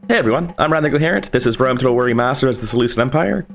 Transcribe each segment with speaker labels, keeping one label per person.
Speaker 1: Hey everyone, I'm Ryan the Coherent. This is Rome Total Worry Masters of the Seleucid Empire.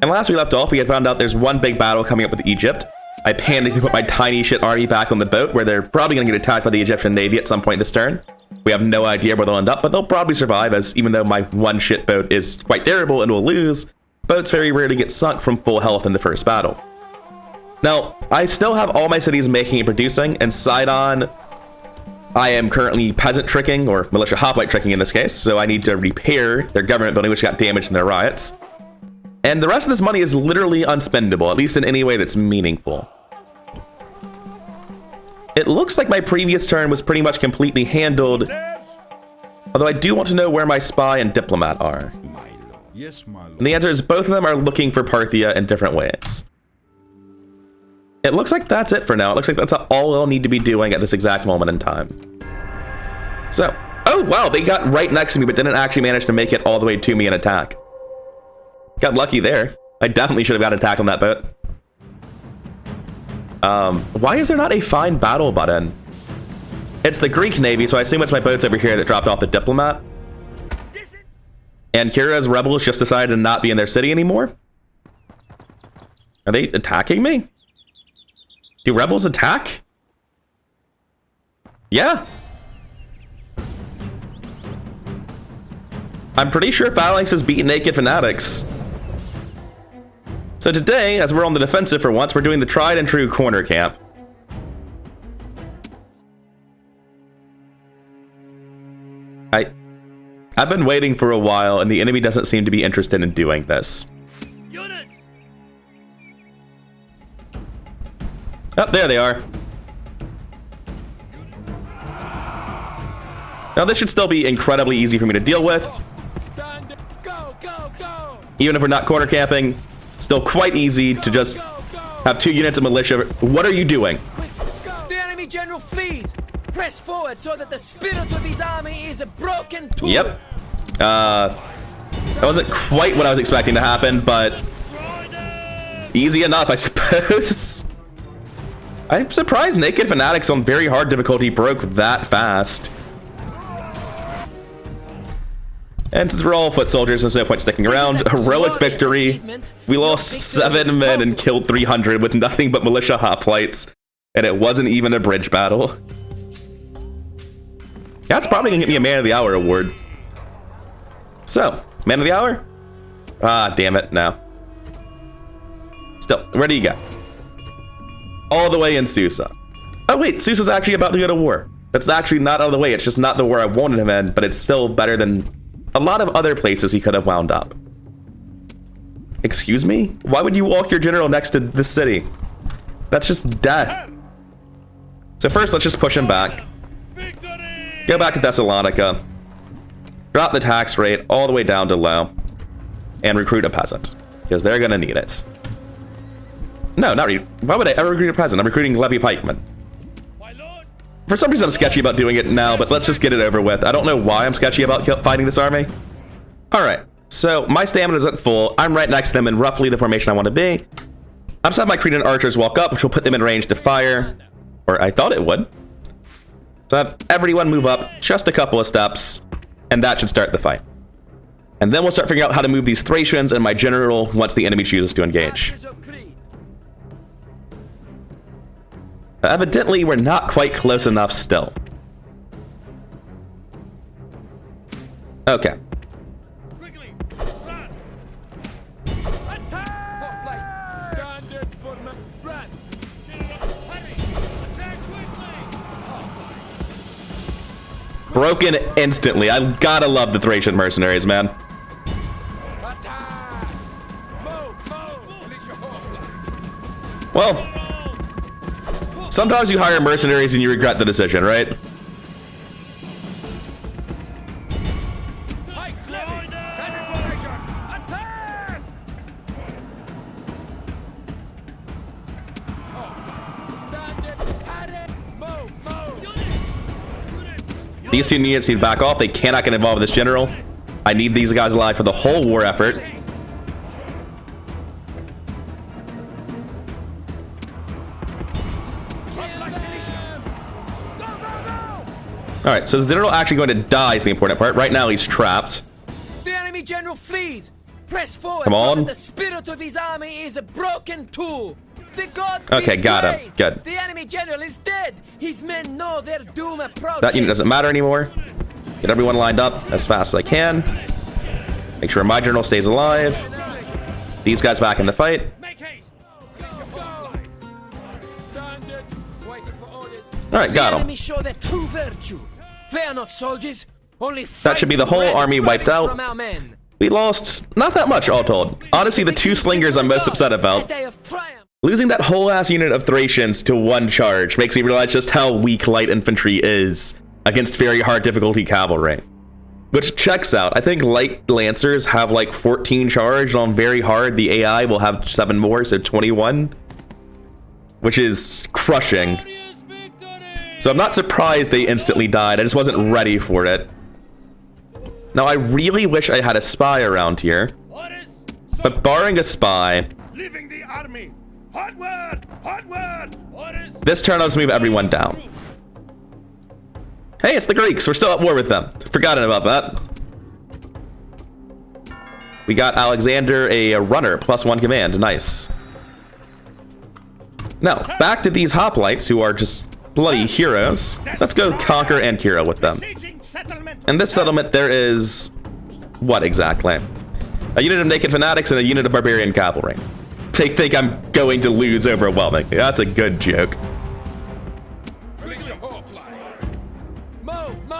Speaker 1: And last we left off, we had found out there's one big battle coming up with Egypt. I panicked to put my tiny shit army back on the boat, where they're probably going to get attacked by the Egyptian Navy at some point this turn. We have no idea where they'll end up, but they'll probably survive, as even though my one shit boat is quite terrible and will lose, boats very rarely get sunk from full health in the first battle. Now, I still have all my cities making and producing, and Sidon, I am currently peasant tricking, or militia hoplite tricking in this case, so I need to repair their government building, which got damaged in their riots. And the rest of this money is literally unspendable, at least in any way that's meaningful. It looks like my previous turn was pretty much completely handled, although I do want to know where my spy and diplomat are.
Speaker 2: Yes, my lord.
Speaker 1: And the answer is both of them are looking for Parthia in different ways. It looks like that's it for now. It looks like that's all they'll need to be doing at this exact moment in time. So, oh wow, they got right next to me, but didn't actually manage to make it all the way to me and attack. Got lucky there. I definitely should have got attacked on that boat. Why is there not a find battle button? It's the Greek Navy, so I assume it's my boats over here that dropped off the diplomat. And Kira's rebels just decided to not be in their city anymore? Are they attacking me? Do rebels attack? Yeah. I'm pretty sure Phalanx has beaten Naked Fanatics. So today, as we're on the defensive for once, we're doing the tried and true corner camp. I've been waiting for a while, and the enemy doesn't seem to be interested in doing this.
Speaker 3: Units!
Speaker 1: Oh, there they are. Now this should still be incredibly easy for me to deal with.
Speaker 3: Stand it. Go, go, go!
Speaker 1: Even if we're not corner camping, still quite easy to just have 2 units of militia. What are you doing?
Speaker 3: Quick, go! The enemy general flees! Press forward so that the spirit of his army is a broken tool!
Speaker 1: Yep. That wasn't quite what I was expecting to happen, but easy enough, I suppose. I'm surprised Naked Fanatics on very hard difficulty broke that fast. And since we're all foot soldiers, there's no point sticking around. Heroic victory. We lost 7 men and killed 300 with nothing but militia hoplites, and it wasn't even a bridge battle. That's probably gonna get me a Man of the Hour award. So, Man of the Hour? Ah, damn it, no. Still, where do you go? All the way in Susa. Oh wait, Susa's actually about to go to war. That's actually not out of the way, it's just not the war I wanted him in, but it's still better than a lot of other places he could have wound up. Excuse me? Why would you walk your general next to this city? That's just death. So first, let's just push him back. Go back to Thessalonica. Drop the tax rate all the way down to low. And recruit a peasant. Because they're gonna need it. No, not really. Why would I ever recruit a peasant? I'm recruiting levy pikemen. For some reason I'm sketchy about doing it now, but let's just get it over with. I don't know why I'm sketchy about fighting this army. Alright, so my stamina's at full. I'm right next to them in roughly the formation I want to be. I'm just having my Cretan archers walk up, which will put them in range to fire. Or I thought it would. So have everyone move up just a couple of steps, and that should start the fight. And then we'll start figuring out how to move these Thracians and my general once the enemy chooses to engage. Evidently, we're not quite close enough still. Okay. Broken instantly. I gotta love the Thracian mercenaries, man. Well, sometimes you hire mercenaries and you regret the decision, right? These 2 units need to back off. They cannot get involved with this general. I need these guys alive for the whole war effort. Alright, so is the general actually going to die is the important part. Right now he's trapped.
Speaker 3: The enemy general flees. Press forward
Speaker 1: Come on.
Speaker 3: so that the spirit of his army is a broken tool. The gods
Speaker 1: Okay,
Speaker 3: be
Speaker 1: got him.
Speaker 3: praised.
Speaker 1: Good.
Speaker 3: The enemy general is dead. His men know their doom approaches.
Speaker 1: That unit doesn't matter anymore. Get everyone lined up as fast as I can. Make sure my general stays alive. These guys back in the fight. Alright, got
Speaker 3: The
Speaker 1: him.
Speaker 3: enemy show their true virtue. They are not soldiers. Only
Speaker 1: That should be the whole
Speaker 3: fighting
Speaker 1: army
Speaker 3: men
Speaker 1: wiped out.
Speaker 3: from our men.
Speaker 1: We lost not that much all told. Honestly, the two slingers I'm most upset
Speaker 3: A
Speaker 1: about.
Speaker 3: day of triumph.
Speaker 1: Losing that whole ass unit of Thracians to one charge makes me realize just how weak light infantry is against very hard difficulty cavalry. Which checks out. I think light lancers have like 14 charge on very hard. The AI will have 7 more, so 21. Which is crushing. So I'm not surprised they instantly died. I just wasn't ready for it. Now I really wish I had a spy around here. But barring a spy,
Speaker 2: Leaving the army. Hot word! Hot word!
Speaker 1: this turn I'll just move everyone down. Hey, it's the Greeks. We're still at war with them. Forgotten about that. We got Alexander a runner, +1 command. Nice. Now, back to these hoplites who are just bloody heroes. Let's go conquer Ankira with them. In this settlement, there is... what exactly? A unit of naked fanatics and a unit of barbarian cavalry. They think I'm going to lose overwhelmingly. That's a good joke.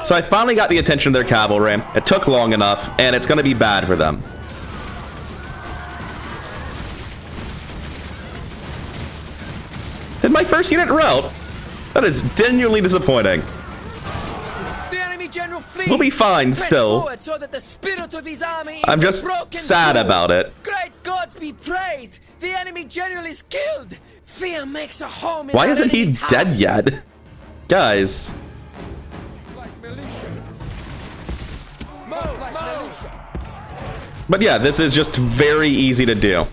Speaker 1: So I finally got the attention of their cavalry. It took long enough, and it's going to be bad for them. Did my first unit rout? That is genuinely disappointing.
Speaker 3: The enemy general flees.
Speaker 1: We'll be fine
Speaker 3: Press
Speaker 1: still.
Speaker 3: forward so that the spirit of his army is
Speaker 1: I'm
Speaker 3: a
Speaker 1: just
Speaker 3: broken
Speaker 1: sad
Speaker 3: tool.
Speaker 1: about it.
Speaker 3: Great gods be praised. The enemy general is killed. Fear makes a home in
Speaker 1: Why
Speaker 3: our
Speaker 1: isn't he
Speaker 3: enemy's
Speaker 1: dead
Speaker 3: house.
Speaker 1: yet? Guys. But yeah, this is just very easy to do.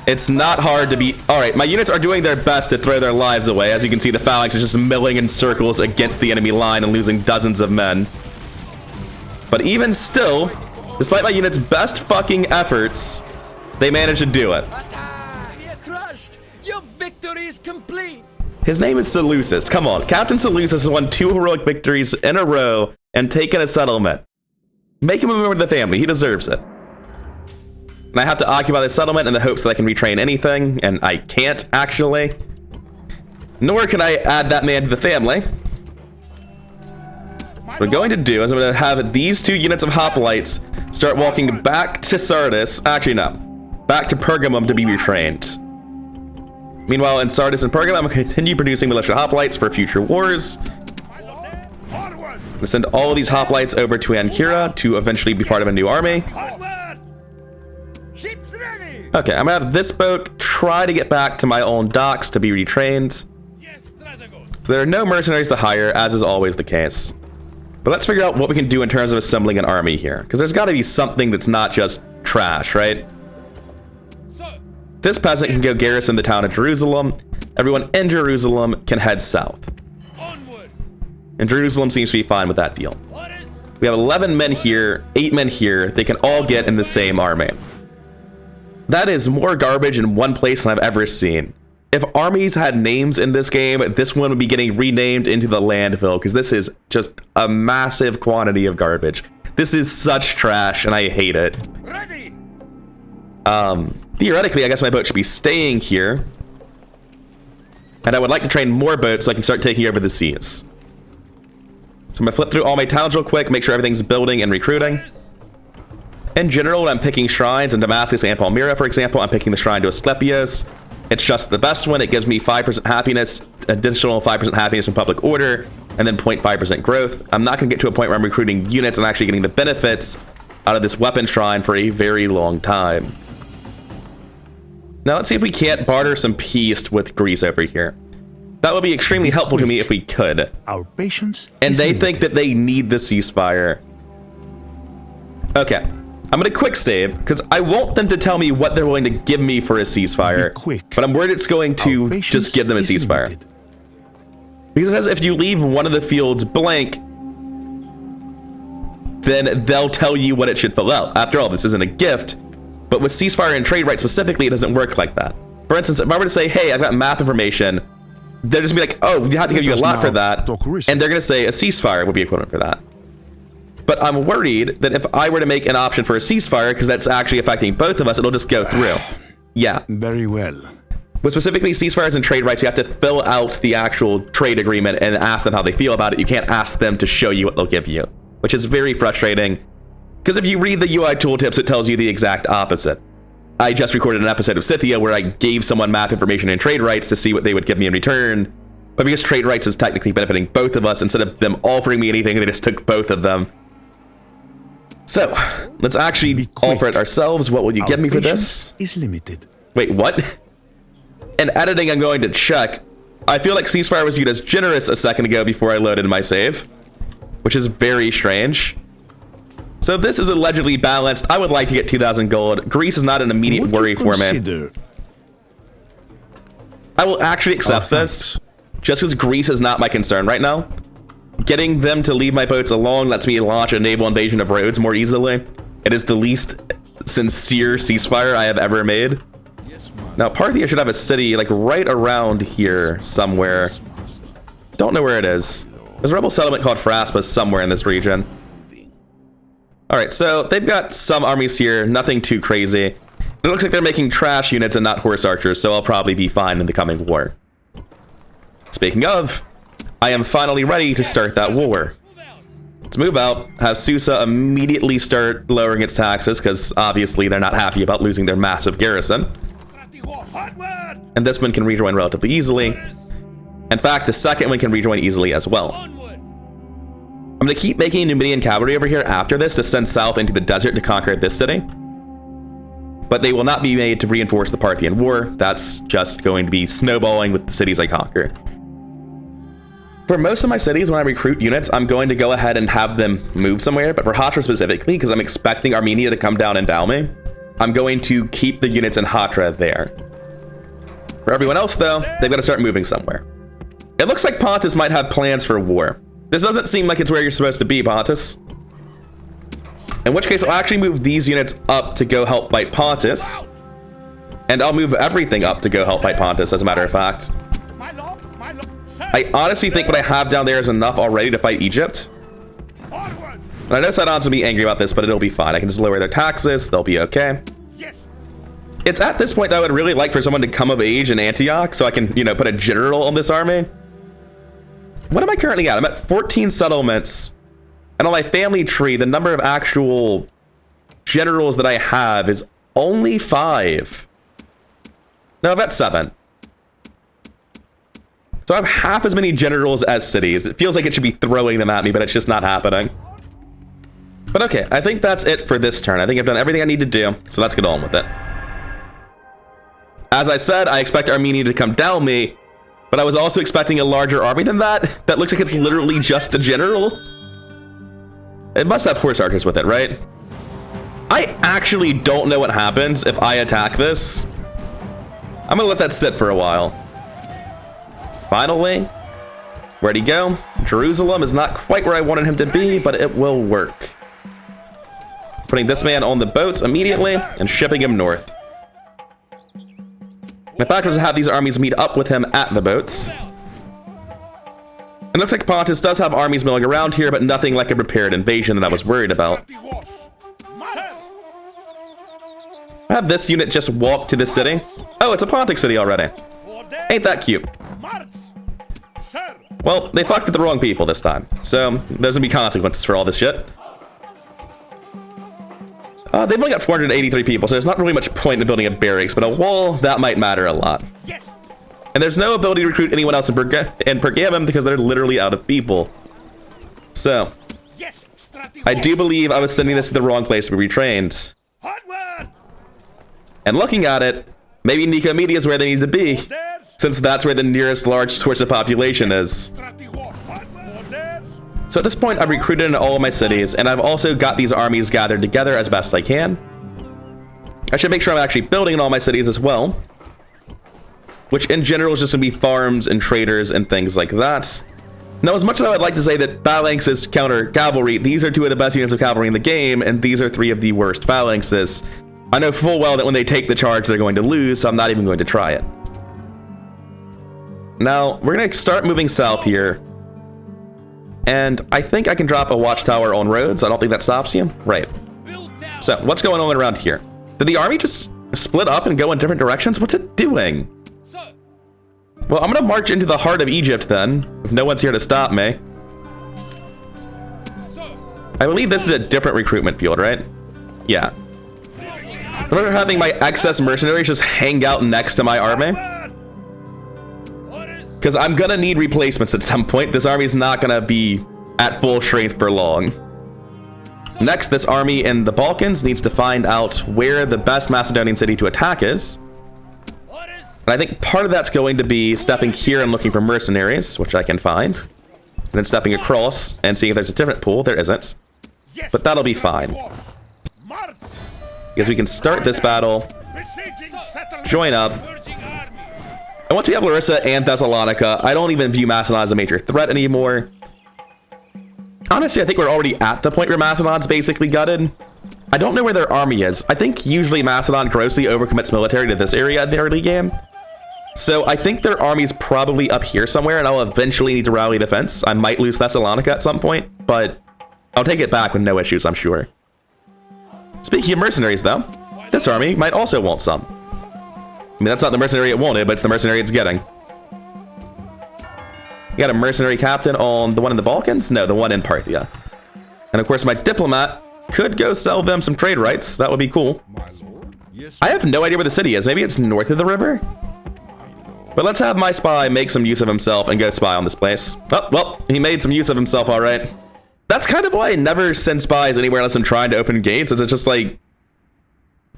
Speaker 1: It's not hard to beat. Alright, my units are doing their best to throw their lives away. As you can see, the phalanx is just milling in circles against the enemy line and losing dozens of men. But even still, despite my unit's best fucking efforts, they managed to do it.
Speaker 3: You're crushed. Your victory is complete.
Speaker 1: His name is Seleucid. Come on, Captain Seleucid has won 2 heroic victories in a row and taken a settlement. Make him a member of the family. He deserves it. And I have to occupy the settlement in the hopes that I can retrain anything, and I can't, actually. Nor can I add that man to the family. What I'm going to do is I'm going to have these 2 units of hoplites start walking back to Sardis. Actually, no. Back to Pergamum to be retrained. Meanwhile, in Sardis and Pergamum, I'm going to continue producing militia hoplites for future wars. I'm going to send all of these hoplites over to Ankira to eventually be part of a new army.
Speaker 2: Ship's ready.
Speaker 1: Okay, I'm gonna have this boat try to get back to my own docks to be retrained. So there are no mercenaries to hire, as is always the case. But let's figure out what we can do in terms of assembling an army here, because there's got to be something that's not just trash, right? This peasant can go garrison the town of Jerusalem. Everyone in Jerusalem can head south. And Jerusalem seems to be fine with that deal. We have 11 men here, 8 men here. They can all get in the same army. That is more garbage in one place than I've ever seen. If armies had names in this game, this one would be getting renamed into the landfill, because this is just a massive quantity of garbage. This is such trash, and I hate it.
Speaker 2: Ready.
Speaker 1: Theoretically, I guess my boat should be staying here. And I would like to train more boats so I can start taking over the seas. So I'm gonna flip through all my towns real quick, make sure everything's building and recruiting. In general, when I'm picking shrines in Damascus and Palmyra, for example, I'm picking the shrine to Asclepius. It's just the best one. It gives me 5% happiness, additional 5% happiness in public order, and then 0.5% growth. I'm not going to get to a point where I'm recruiting units and actually getting the benefits out of this weapon shrine for a very long time. Now let's see if we can't barter some peace with Greece over here. That would be extremely helpful to me if we could.
Speaker 4: Our patience.
Speaker 1: And they think that they need the ceasefire. Okay. I'm gonna quick save, because I want them to tell me what they're willing to give me for a ceasefire. But I'm worried it's going to just give them a ceasefire. Because if you leave one of the fields blank, then they'll tell you what it should fill out. After all, this isn't a gift, but with ceasefire and trade rights specifically, it doesn't work like that. For instance, if I were to say, hey, I've got map information, they'll just be like, oh, we have to give you a lot for that, and they're going to say a ceasefire would be equivalent for that. But I'm worried that if I were to make an option for a ceasefire, because that's actually affecting both of us, it'll just go through. Yeah.
Speaker 4: Very well.
Speaker 1: With specifically ceasefires and trade rights, you have to fill out the actual trade agreement and ask them how they feel about it. You can't ask them to show you what they'll give you, which is very frustrating. Because if you read the UI tooltips, it tells you the exact opposite. I just recorded an episode of Scythia where I gave someone map information and trade rights to see what they would give me in return. But because trade rights is technically benefiting both of us, instead of them offering me anything, they just took both of them. So, let's actually offer it ourselves. What will you give me for this?
Speaker 4: Is limited.
Speaker 1: Wait, what? In editing, I'm going to check. I feel like ceasefire was viewed as generous a second ago before I loaded my save, which is very strange. So this is allegedly balanced. I would like to get 2,000 gold. Greece is not an immediate worry for me. I will actually accept this, just because Greece is not my concern right now. Getting them to leave my boats alone lets me launch a naval invasion of Rhodes more easily. It is the least sincere ceasefire I have ever made. Now, Parthia should have a city, like, right around here somewhere. Don't know where it is. There's a rebel settlement called Phraspa somewhere in this region. Alright, so they've got some armies here, nothing too crazy. It looks like they're making trash units and not horse archers, so I'll probably be fine in the coming war. Speaking of, I am finally ready to start that war. Let's move out, have Susa immediately start lowering its taxes, because obviously they're not happy about losing their massive garrison. And this one can rejoin relatively easily. In fact, the second one can rejoin easily as well. I'm going to keep making Numidian cavalry over here after this to send south into the desert to conquer this city. But they will not be made to reinforce the Parthian war. That's just going to be snowballing with the cities I conquer. For most of my cities, when I recruit units, I'm going to go ahead and have them move somewhere. But for Hatra specifically, because I'm expecting Armenia to come down and down me, I'm going to keep the units in Hatra there. For everyone else, though, they've got to start moving somewhere. It looks like Pontus might have plans for war. This doesn't seem like it's where you're supposed to be, Pontus. In which case, I'll actually move these units up to go help fight Pontus. And I'll move everything up to go help fight Pontus, as a matter of fact. I honestly think what I have down there is enough already to fight Egypt. And I know Sidon's will be angry about this, but it'll be fine. I can just lower their taxes. They'll be okay. It's at this point that I would really like for someone to come of age in Antioch so I can, you know, put a general on this army. What am I currently at? I'm at 14 settlements. And on my family tree, the number of actual generals that I have is only 5. No, I'm at 7. So I have half as many generals as cities. It feels like it should be throwing them at me, but it's just not happening. But okay, I think that's it for this turn. I think I've done everything I need to do, so let's get on with it. As I said, I expect Armenia to come down me, but I was also expecting a larger army than that. That looks like it's literally just a general. It must have horse archers with it, right? I actually don't know what happens if I attack this. I'm gonna let that sit for a while. Finally, where'd he go? Jerusalem is not quite where I wanted him to be, but it will work. Putting this man on the boats immediately and shipping him north. My fact was to have these armies meet up with him at the boats. It looks like Pontus does have armies milling around here, but nothing like a prepared invasion that I was worried about. I have this unit just walk to this city. Oh, it's a Pontic city already. Ain't that cute? Well, they fucked with the wrong people this time, so there's gonna be consequences for all this shit. They've only got 483 people, so there's not really much point in building a barracks, but a wall, that might matter a lot. And there's no ability to recruit anyone else in Pergamum because they're literally out of people. So, I do believe I was sending this to the wrong place to be retrained. And looking at it, maybe Nicomedia is where they need to be, since that's where the nearest large source of population is. So at this point, I've recruited in all of my cities, and I've also got these armies gathered together as best I can. I should make sure I'm actually building in all my cities as well, which in general is just going to be farms and traders and things like that. Now, as much as I would like to say that phalanxes counter cavalry, these are two of the best units of cavalry in the game, and these are three of the worst phalanxes. I know full well that when they take the charge, they're going to lose, so I'm not even going to try it. Now, we're going to start moving south here. And I think I can drop a watchtower on roads. I don't think that stops you. Right. So, what's going on around here? Did the army just split up and go in different directions? What's it doing? Well, I'm going to march into the heart of Egypt then, if no one's here to stop me. I believe this is a different recruitment field, right? Yeah. I remember having my excess mercenaries just hang out next to my army. Because I'm going to need replacements at some point. This army is not going to be at full strength for long. Next, this army in the Balkans needs to find out where the best Macedonian city to attack is. And I think part of that's going to be stepping here and looking for mercenaries, which I can find. And then stepping across and seeing if there's a different pool. There isn't. But that'll be fine. Because we can start this battle, join up. And once we have Larissa and Thessalonica, I don't even view Macedon as a major threat anymore. Honestly, I think we're already at the point where Macedon's basically gutted. I don't know where their army is. I think usually Macedon grossly overcommits military to this area in the early game. So I think their army's probably up here somewhere, and I'll eventually need to rally defense. I might lose Thessalonica at some point, but I'll take it back with no issues, I'm sure. Speaking of mercenaries, though, this army might also want some. I mean, that's not the mercenary it wanted, but it's the mercenary it's getting. You got a mercenary captain on the one in the Balkans? No, the one in Parthia. And of course, my diplomat could go sell them some trade rights. That would be cool. I have no idea where the city is. Maybe it's north of the river? But let's have my spy make some use of himself and go spy on this place. Oh, well, he made some use of himself, all right. That's kind of why I never send spies anywhere unless I'm trying to open gates, is it's just like,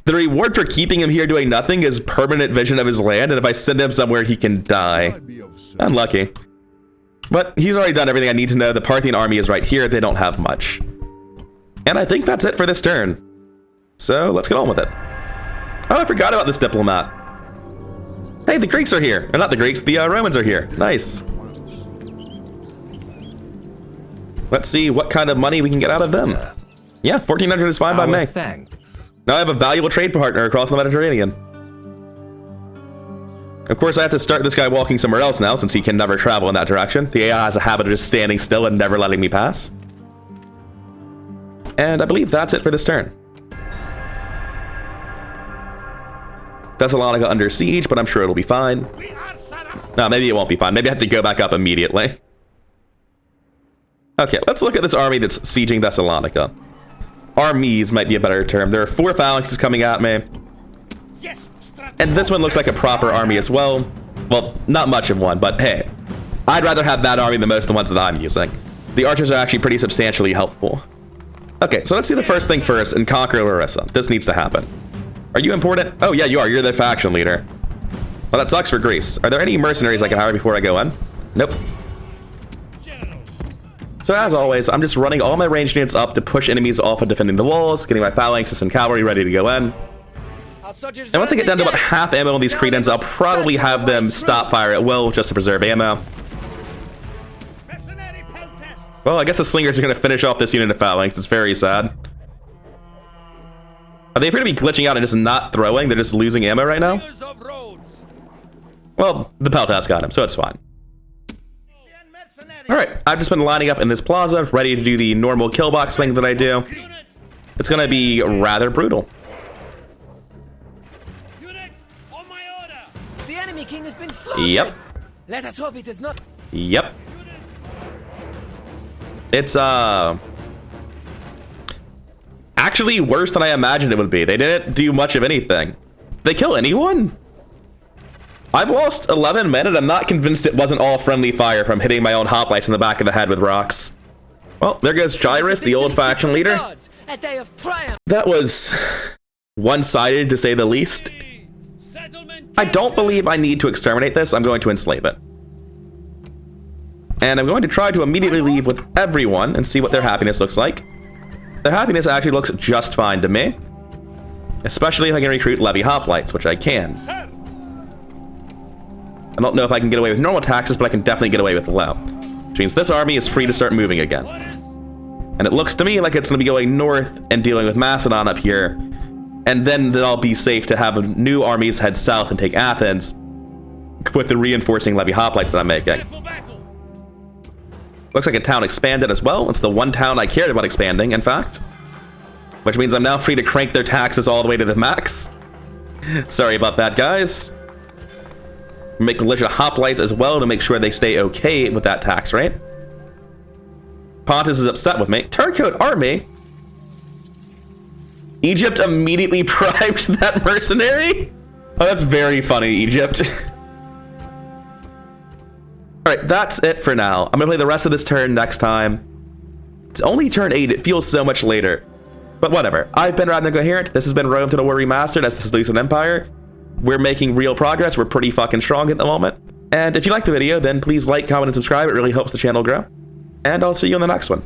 Speaker 1: the reward for keeping him here doing nothing is permanent vision of his land, and if I send him somewhere, he can die. Unlucky. But he's already done everything I need to know. The Parthian army is right here. They don't have much. And I think that's it for this turn. So let's get on with it. Oh, I forgot about this diplomat. Hey, the Greeks are here. Or not the Greeks, the Romans are here. Nice. Let's see what kind of money we can get out of them. Yeah, 1,400 is fine by me.
Speaker 4: Thanks.
Speaker 1: Now I have a valuable trade partner across the Mediterranean. Of course, I have to start this guy walking somewhere else now, since he can never travel in that direction. The AI has a habit of just standing still and never letting me pass. And I believe that's it for this turn. Thessalonica under siege, but I'm sure it'll be fine. No, maybe it won't be fine. Maybe I have to go back up immediately. Okay, let's look at this army that's sieging Thessalonica. Armies might be a better term. There are 4 phalanxes coming at me. And this one looks like a proper army as well. Well, not much of one, but hey. I'd rather have that army than most of the ones that I'm using. The archers are actually pretty substantially helpful. Okay, so let's do the first thing first and conquer Larissa. This needs to happen. Are you important? Oh yeah, you are. You're the faction leader. Well, that sucks for Greece. Are there any mercenaries I can hire before I go in? Nope. So as always, I'm just running all my ranged units up to push enemies off of defending the walls, getting my phalanxes and cavalry ready to go in. And once I get down to about half ammo on these Cretans, I'll probably have them stop fire at will just to preserve ammo. Well, I guess the slingers are going to finish off this unit of phalanx. It's very sad. They appear to be glitching out and just not throwing. They're just losing ammo right now. Well, the Peltas got him, so it's fine. Alright, I've just been lining up in this plaza, ready to do the normal kill box thing that I do. It's going to be rather brutal.
Speaker 3: The enemy king has been slaughtered.
Speaker 1: Yep.
Speaker 3: Let us hope it is not.
Speaker 1: Yep. It's, actually worse than I imagined it would be. They didn't do much of anything. Did they kill anyone? I've lost 11 men, and I'm not convinced it wasn't all friendly fire from hitting my own hoplites in the back of the head with rocks. Well, there goes Gyrus, the old faction leader. That was one-sided, to say the least. I don't believe I need to exterminate this. I'm going to enslave it. And I'm going to try to immediately leave with everyone and see what their happiness looks like. Their happiness actually looks just fine to me. Especially if I can recruit Levy hoplites, which I can. I don't know if I can get away with normal taxes, but I can definitely get away with low. Which means this army is free to start moving again. And it looks to me like it's going to be going north and dealing with Macedon up here. And then they'll be safe to have new armies head south and take Athens with the reinforcing levy hoplites that I'm making. Looks like a town expanded as well. It's the one town I cared about expanding, in fact. Which means I'm now free to crank their taxes all the way to the max. Sorry about that, guys. Make militia hoplites as well to make sure they stay okay with that tax rate. Pontus is upset with me. Turncoat army? Egypt immediately bribed that mercenary? Oh, that's very funny, Egypt. Alright, that's it for now. I'm gonna play the rest of this turn next time. It's only turn 8, it feels so much later. But whatever. I've been Rather Coherent. This has been Rome to the War Remastered as the Seleucid Empire. We're making real progress. We're pretty fucking strong at the moment. And if you like the video, then please like, comment, and subscribe. It really helps the channel grow. And I'll see you in the next one.